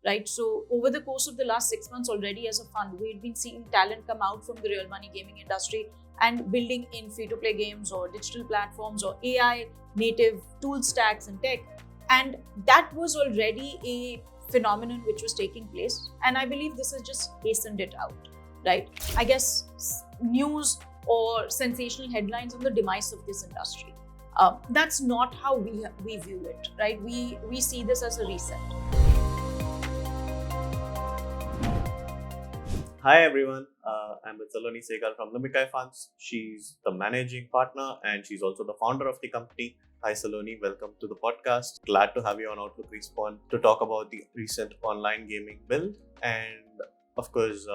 right? So over the course of the last 6 months already as a fund, we've been seeing talent come out from the real money gaming industry and building in free-to-play games or digital platforms or AI native tool stacks and tech. And that was already a phenomenon which was taking place. And I believe this has just hastened it out, right? I guess news or sensational headlines on the demise of this industry. That's not how we view it, right? We see this as a reset. Hi everyone, I'm with Saloni Segal from Lumikai Funds. She's the managing partner and she's also the founder of the company. Hi Saloni, welcome to the podcast. Glad to have you on Outlook Respawn to talk about the recent online gaming bill, and of course,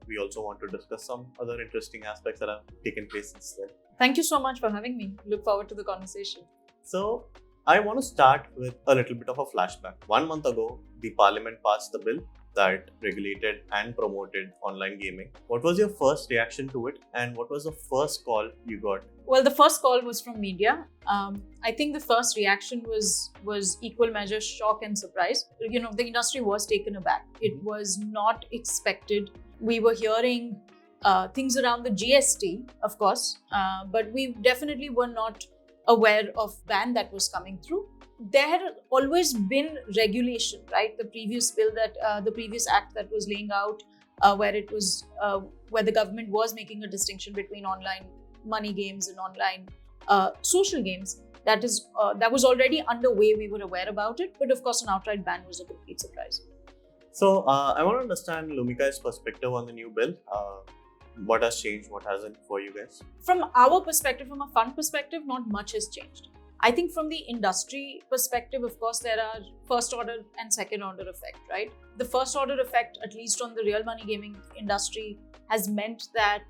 we also want to discuss some other interesting aspects that have taken place since then. Thank you so much for having me. Look forward to the conversation. So, I want to start with a little bit of a flashback. 1 month ago, the parliament passed the bill that regulated and promoted online gaming. What was your first reaction to it, and what was the first call you got? Well, the first call was from media. I think the first reaction was equal measure shock and surprise. You know, the industry was taken aback. It was not expected. We were hearing things around the GST, of course, but we definitely were not aware of ban that was coming through. There had always been regulation, right? The previous bill the previous act that was laying out, where it was where the government was making a distinction between online money games and online social games. That was already underway. We were aware about it, but of course, an outright ban was a complete surprise. So I want to understand Lumikai's perspective on the new bill. What has changed? What hasn't for you guys? From our perspective, from a fund perspective, not much has changed. I think from the industry perspective, of course, there are first order and second order effect, right? The first order effect, at least on the real money gaming industry, has meant that,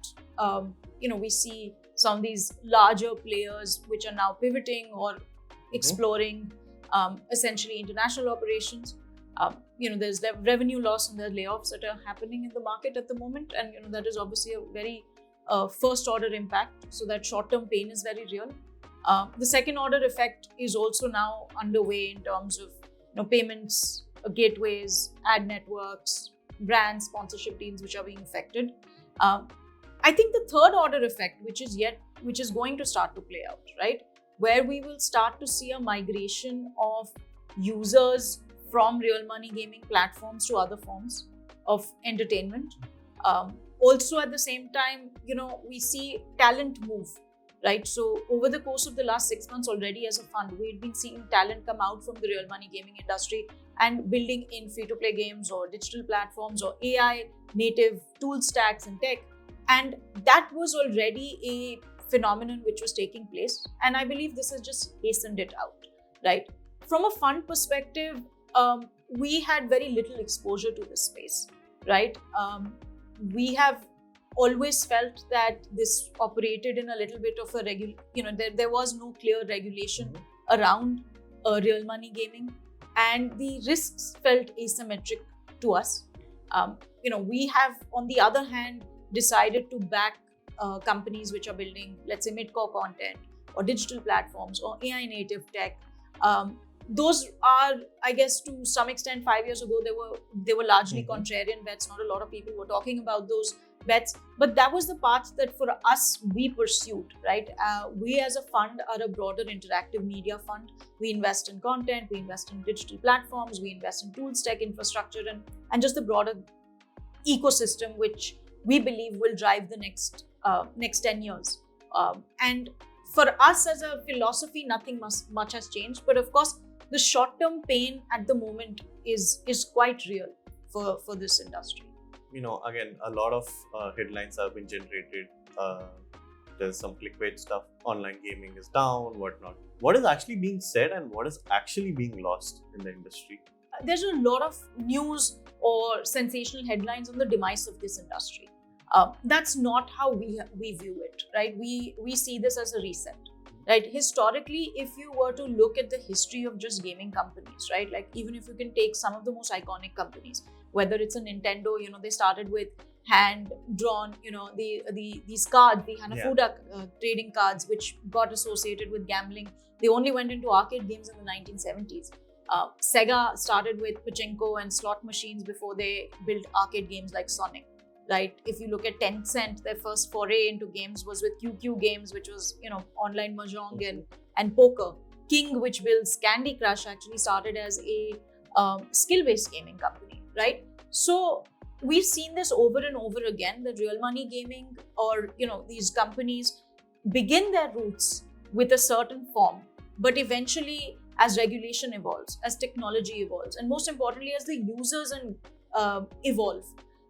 we see some of these larger players which are now pivoting or exploring essentially international operations. There's revenue loss and there are layoffs that are happening in the market at the moment. And, that is obviously a very first order impact. So that short-term pain is very real. The second order effect is also now underway in terms of payments, gateways, ad networks, brands, sponsorship deals which are being affected. I think the third order effect, which is going to start to play out, right? Where we will start to see a migration of users from real money gaming platforms to other forms of entertainment. Also at the same time, we see talent move. Right. So over the course of the last 6 months already as a fund, we've been seeing talent come out from the real money gaming industry and building in free-to-play games or digital platforms or AI native tool stacks and tech. And that was already a phenomenon which was taking place. And I believe this has just hastened it out. Right. From a fund perspective, we had very little exposure to this space. Right. We have always felt that this operated in a little bit of a there was no clear regulation around real money gaming, and the risks felt asymmetric to us. We have, on the other hand, decided to back companies which are building, let's say, mid-core content or digital platforms or AI native tech. Those are, I guess, to some extent, 5 years ago, they were largely contrarian bets. Not a lot of people were talking about those bets, but that was the path that for us we pursued, right? We as a fund are a broader interactive media fund. We invest in content, we invest in digital platforms, we invest in tools, tech infrastructure, and just the broader ecosystem which we believe will drive the next 10 years. And for us as a philosophy, nothing much has changed, but of course the short-term pain at the moment is quite real for this industry. Again, a lot of headlines have been generated. There's some clickbait stuff. Online gaming is down, whatnot. What is actually being said and what is actually being lost in the industry? There's a lot of news or sensational headlines on the demise of this industry. That's not how we view it, right? We see this as a reset. Right. Historically, if you were to look at the history of just gaming companies, right, like even if you can take some of the most iconic companies, whether it's a Nintendo, they started with hand-drawn, these cards, the Hanafuda trading cards, which got associated with gambling. They only went into arcade games in the 1970s. Sega started with pachinko and slot machines before they built arcade games like Sonic, right? If you look at Tencent, their first foray into games was with QQ Games, which was, online mahjong and poker. King, which builds Candy Crush, actually started as a skill-based gaming company, right? So we've seen this over and over again, that real money gaming, or these companies begin their roots with a certain form, but eventually, as regulation evolves, as technology evolves, and most importantly, as the users evolve,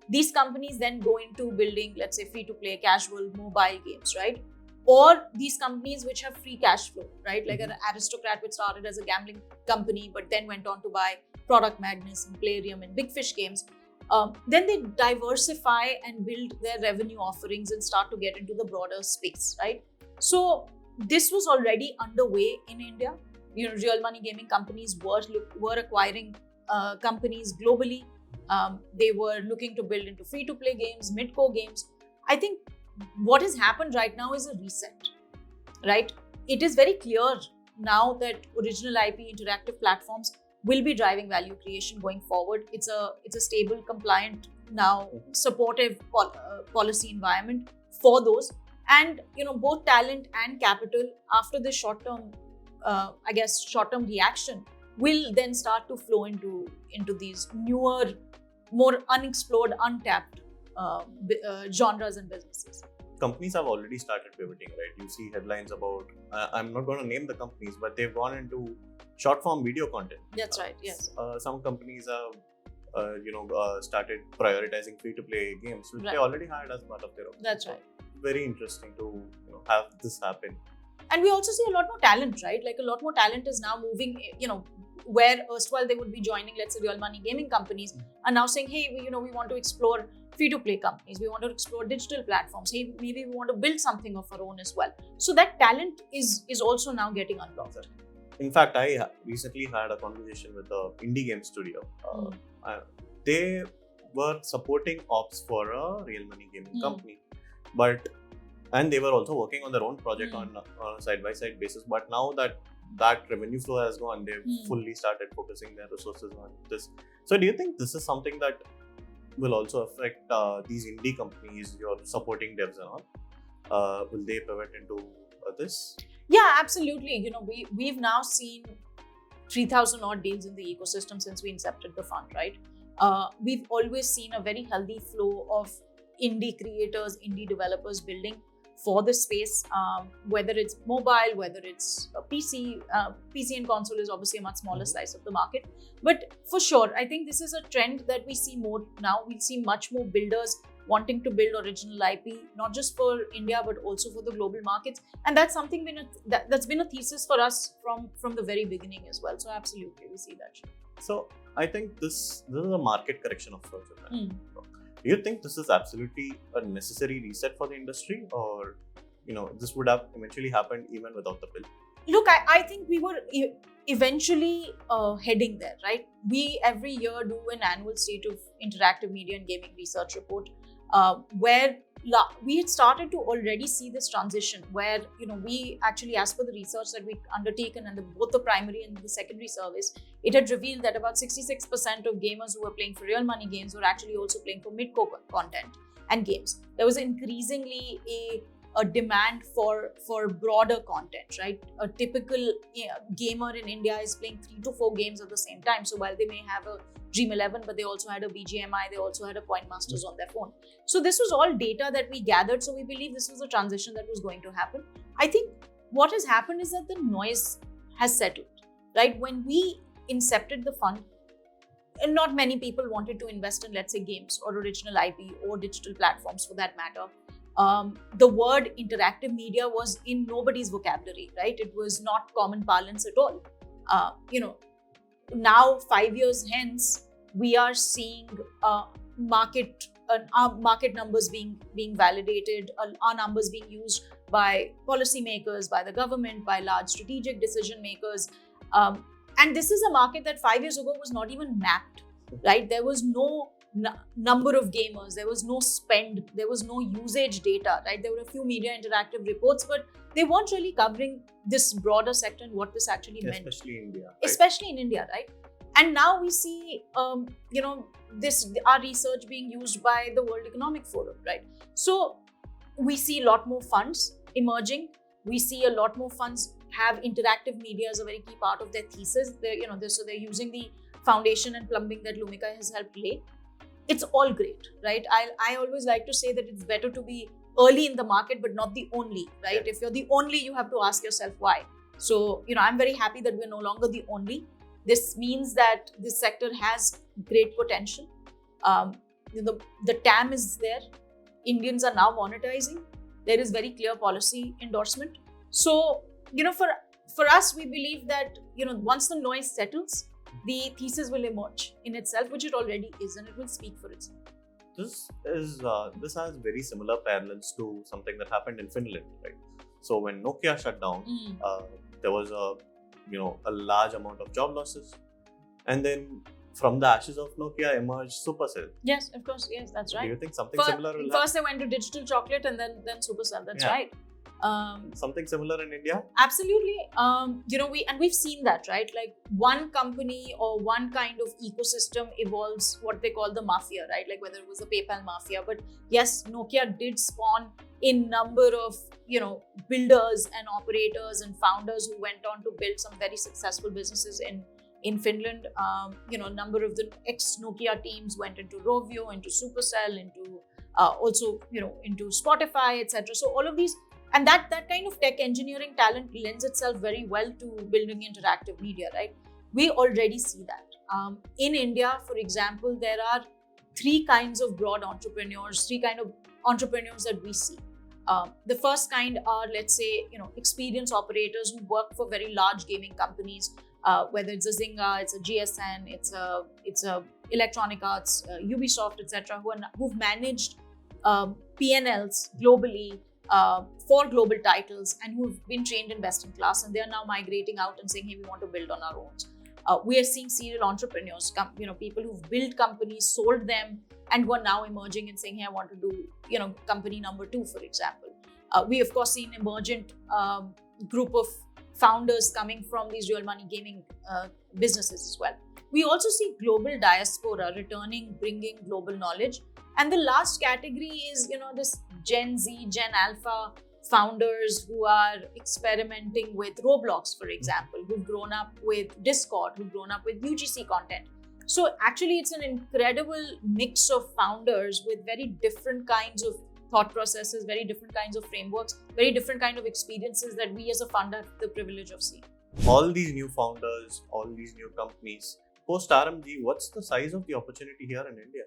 these companies then go into building, let's say, free-to-play, casual, mobile games, right? Or these companies which have free cash flow, right? Like an Aristocrat, which started as a gambling company, but then went on to buy Product Magnus and Plarium and Big Fish Games. Then they diversify and build their revenue offerings and start to get into the broader space, right? So this was already underway in India. Real money gaming companies were acquiring companies globally. They were looking to build into free-to-play games, mid-core games. I think what has happened right now is a reset, right? It is very clear now that original IP interactive platforms will be driving value creation going forward. It's a stable, compliant, now supportive policy environment for those. And both talent and capital, after this short-term reaction, will then start to flow into these newer, more unexplored, untapped genres and businesses. Companies have already started pivoting, right? You see headlines about, I'm not going to name the companies, but they've gone into short form video content. That's right, yes. Some companies have started prioritizing free to play games, which they already had as part of their own. That's right. Very interesting to have this happen. And we also see a lot more talent, right? Like a lot more talent is now moving, where erstwhile they would be joining, let's say, real money gaming companies, are now saying, hey, we want to explore free-to-play companies. We want to explore digital platforms. Hey, maybe we want to build something of our own as well. So that talent is also now getting unlocked. In fact, I recently had a conversation with an indie game studio. They were supporting ops for a real money gaming company, and they were also working on their own project on a side-by-side basis. But now that revenue flow has gone, they've fully started focusing their resources on this. So do you think this is something that will also affect these indie companies you're supporting devs and all? Will they pivot into this? Yeah, absolutely. We've now seen 3,000 odd deals in the ecosystem since we incepted the fund, right? We've always seen a very healthy flow of indie creators, indie developers building for the space, whether it's mobile, whether it's a PC. PC and console is obviously a much smaller slice of the market. But for sure, I think this is a trend that we see more now. We'll see much more builders wanting to build original IP, not just for India, but also for the global markets. And that's something that's been a thesis for us from the very beginning as well. So absolutely, we see that. So I think this is a market correction of sorts. Do you think this is absolutely a necessary reset for the industry, or this would have eventually happened even without the bill? Look, I think we were eventually heading there, right? We every year do an annual State of Interactive Media and Gaming Research report, where we had started to already see this transition where, we actually, as per the research that we undertaken and both the primary and the secondary surveys, it had revealed that about 66% of gamers who were playing for real money games were actually also playing for mid-core content and games. There was increasingly a demand for broader content, right? A typical gamer in India is playing 3 to 4 games at the same time. So while they may have a Dream 11, but they also had a BGMI, they also had a Coin Masters on their phone. So this was all data that we gathered. So we believe this was a transition that was going to happen. I think what has happened is that the noise has settled, right? When we incepted the fund, and not many people wanted to invest in, let's say, games or original IP or digital platforms for that matter. The word interactive media was in nobody's vocabulary, right? It was not common parlance at all. Now 5 years hence, we are seeing our market numbers being validated, our numbers being used by policymakers, by the government, by large strategic decision makers. And this is a market that 5 years ago was not even mapped, right? There was no number of gamers, there was no spend, there was no usage data, right? There were a few media interactive reports, but they weren't really covering this broader sector and what this actually meant. Especially in India. Right? Especially in India, right? And now we see, this our research being used by the World Economic Forum, right? So we see a lot more funds emerging. We see a lot more funds have interactive media as a very key part of their thesis. So they're using the foundation and plumbing that Lumika has helped lay. It's all great, right? I always like to say that it's better to be early in the market, but not the only, right? Yeah. If you're the only, you have to ask yourself why. So, I'm very happy that we're no longer the only. This means that this sector has great potential. The TAM is there. Indians are now monetizing. There is very clear policy endorsement. So, for us, we believe that, once the noise settles, the thesis will emerge in itself, which it already is, and it will speak for itself. This has very similar parallels to something that happened in Finland, right? So when Nokia shut down, there was a large amount of job losses, and then from the ashes of Nokia emerged Supercell. Yes, of course. Yes, that's right. Do you think something similar will First, they went to digital chocolate, and then Supercell. That's right. Something similar in India? Absolutely. We've seen that, right? Like one company or one kind of ecosystem evolves what they call the mafia, right? Like whether it was the PayPal mafia, but yes, Nokia did spawn a number of, builders and operators and founders who went on to build some very successful businesses in Finland. A number of the ex-Nokia teams went into Rovio, into Supercell, into into Spotify, etc. So all of these. And that kind of tech engineering talent lends itself very well to building interactive media, right? We already see that. In India, for example, there are three kinds of broad entrepreneurs, three kind of entrepreneurs that we see. The first kind are, let's say, experienced operators who work for very large gaming companies, whether it's a Zynga, it's a GSN, it's a Electronic Arts, Ubisoft, etc., who've managed P&Ls globally, for global titles, and who've been trained in best in class, and they are now migrating out and saying, hey, we want to build on our own. We are seeing serial entrepreneurs, people who've built companies, sold them, and who are now emerging and saying, hey, I want to do, company number 2, for example. We, of course, see an emergent group of founders coming from these real money gaming businesses as well. We also see global diaspora returning, bringing global knowledge. And the last category is, this Gen Z, Gen Alpha founders who are experimenting with Roblox, for example, who've grown up with Discord, who've grown up with UGC content. So actually, it's an incredible mix of founders with very different kinds of thought processes, very different kinds of frameworks, very different kind of experiences that we as a fund have the privilege of seeing. All these new founders, all these new companies, post RMG, what's the size of the opportunity here in India?